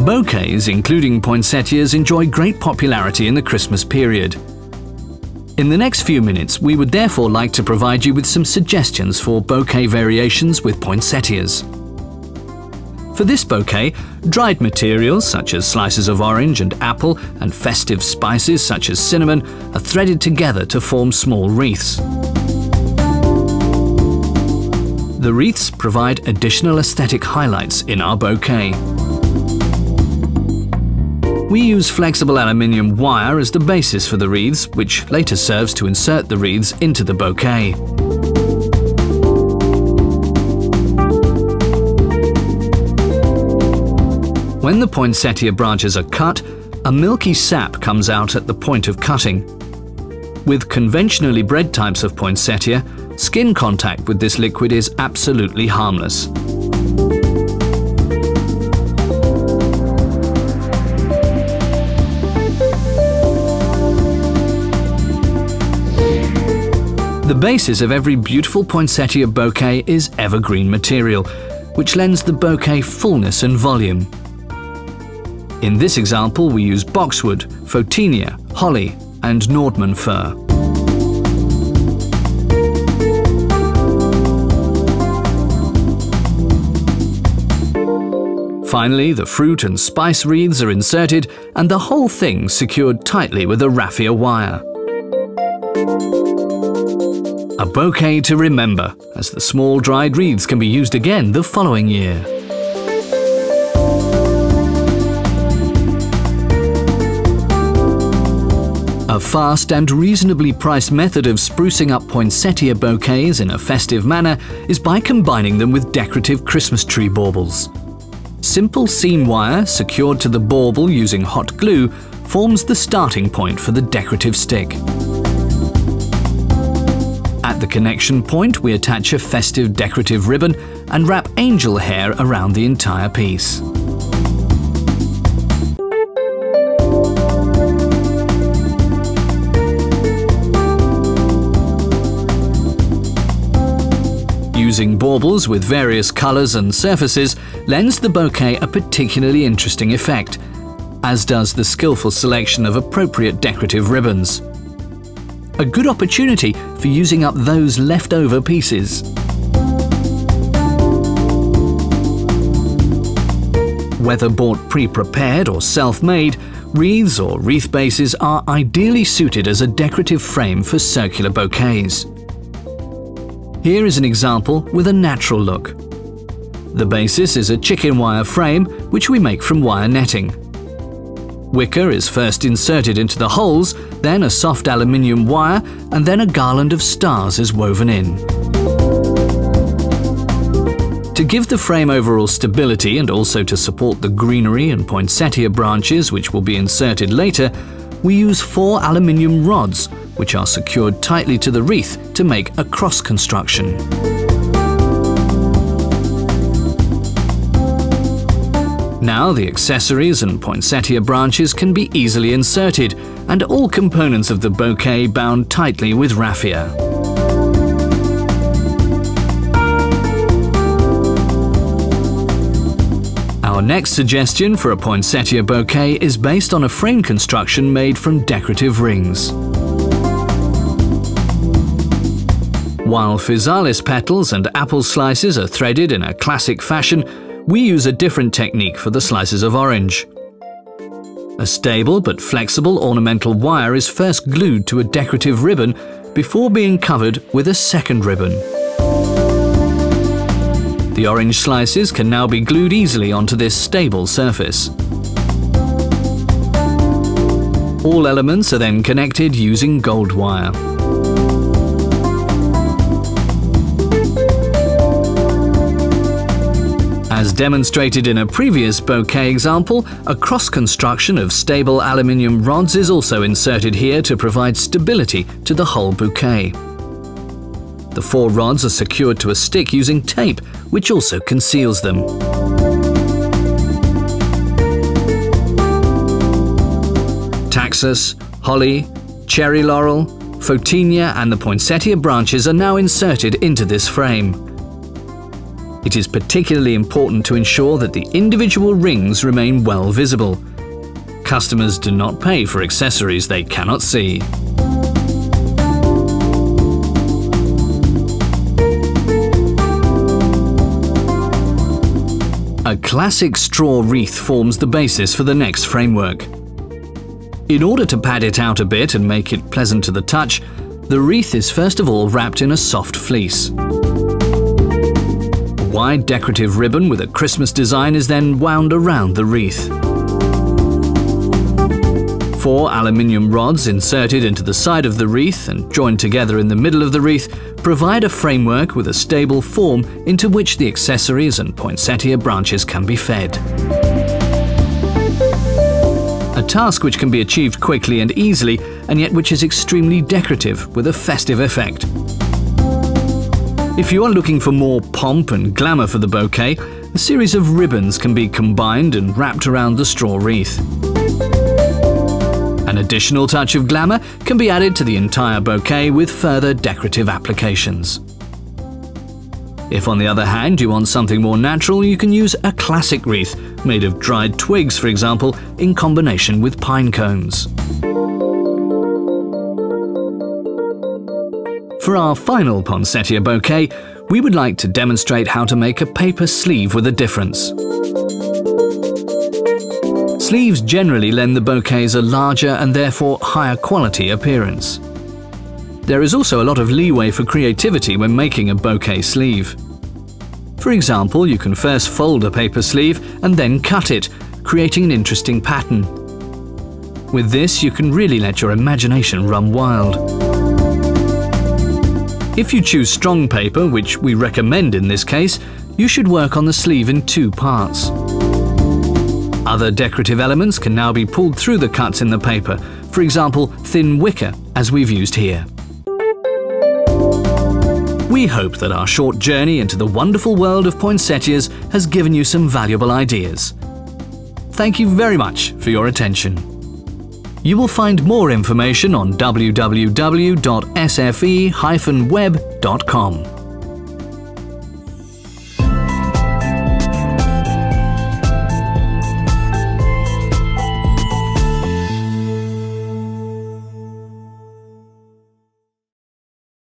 Bouquets, including poinsettias, enjoy great popularity in the Christmas period. In the next few minutes, we would therefore like to provide you with some suggestions for bouquet variations with poinsettias. For this bouquet, dried materials such as slices of orange and apple and festive spices such as cinnamon are threaded together to form small wreaths. The wreaths provide additional aesthetic highlights in our bouquet. We use flexible aluminium wire as the basis for the wreaths, which later serves to insert the wreaths into the bouquet. When the poinsettia branches are cut, a milky sap comes out at the point of cutting. With conventionally bred types of poinsettia, skin contact with this liquid is absolutely harmless. The basis of every beautiful poinsettia bouquet is evergreen material, which lends the bouquet fullness and volume. In this example, we use boxwood, photinia, holly, and Nordmann fir. Finally, the fruit and spice wreaths are inserted and the whole thing secured tightly with a raffia wire. A bouquet to remember, as the small dried wreaths can be used again the following year. A fast and reasonably priced method of sprucing up poinsettia bouquets in a festive manner is by combining them with decorative Christmas tree baubles. Simple seam wire secured to the bauble using hot glue forms the starting point for the decorative stick. At the connection point, we attach a festive decorative ribbon and wrap angel hair around the entire piece. Using baubles with various colours and surfaces lends the bouquet a particularly interesting effect, as does the skillful selection of appropriate decorative ribbons. A good opportunity for using up those leftover pieces. Whether bought pre-prepared or self-made, wreaths or wreath bases are ideally suited as a decorative frame for circular bouquets. Here is an example with a natural look. The basis is a chicken wire frame, which we make from wire netting. Wicker is first inserted into the holes, then a soft aluminium wire, and then a garland of stars is woven in. To give the frame overall stability and also to support the greenery and poinsettia branches which will be inserted later, we use 4 aluminium rods, which are secured tightly to the wreath to make a cross construction. Now the accessories and poinsettia branches can be easily inserted, and all components of the bouquet bound tightly with raffia. Our next suggestion for a poinsettia bouquet is based on a frame construction made from decorative rings. While physalis petals and apple slices are threaded in a classic fashion, we use a different technique for the slices of orange. A stable but flexible ornamental wire is first glued to a decorative ribbon before being covered with a second ribbon. The orange slices can now be glued easily onto this stable surface. All elements are then connected using gold wire. As demonstrated in a previous bouquet example, a cross construction of stable aluminium rods is also inserted here to provide stability to the whole bouquet. The 4 rods are secured to a stick using tape, which also conceals them. Taxus, holly, cherry laurel, photinia and the poinsettia branches are now inserted into this frame. It is particularly important to ensure that the individual rings remain well visible. Customers do not pay for accessories they cannot see. A classic straw wreath forms the basis for the next framework. In order to pad it out a bit and make it pleasant to the touch, the wreath is first of all wrapped in a soft fleece. A wide decorative ribbon with a Christmas design is then wound around the wreath. 4 aluminium rods inserted into the side of the wreath and joined together in the middle of the wreath provide a framework with a stable form into which the accessories and poinsettia branches can be fed. A task which can be achieved quickly and easily, and yet which is extremely decorative with a festive effect. If you are looking for more pomp and glamour for the bouquet, a series of ribbons can be combined and wrapped around the straw wreath. An additional touch of glamour can be added to the entire bouquet with further decorative applications. If, on the other hand, you want something more natural, you can use a classic wreath, made of dried twigs, for example, in combination with pine cones. For our final poinsettia bouquet, we would like to demonstrate how to make a paper sleeve with a difference. Sleeves generally lend the bouquets a larger and therefore higher quality appearance. There is also a lot of leeway for creativity when making a bouquet sleeve. For example, you can first fold a paper sleeve and then cut it, creating an interesting pattern. With this, you can really let your imagination run wild. If you choose strong paper, which we recommend in this case, you should work on the sleeve in 2 parts. Other decorative elements can now be pulled through the cuts in the paper, for example, thin wicker, as we've used here. We hope that our short journey into the wonderful world of poinsettias has given you some valuable ideas. Thank you very much for your attention. You will find more information on www.sfe-web.com.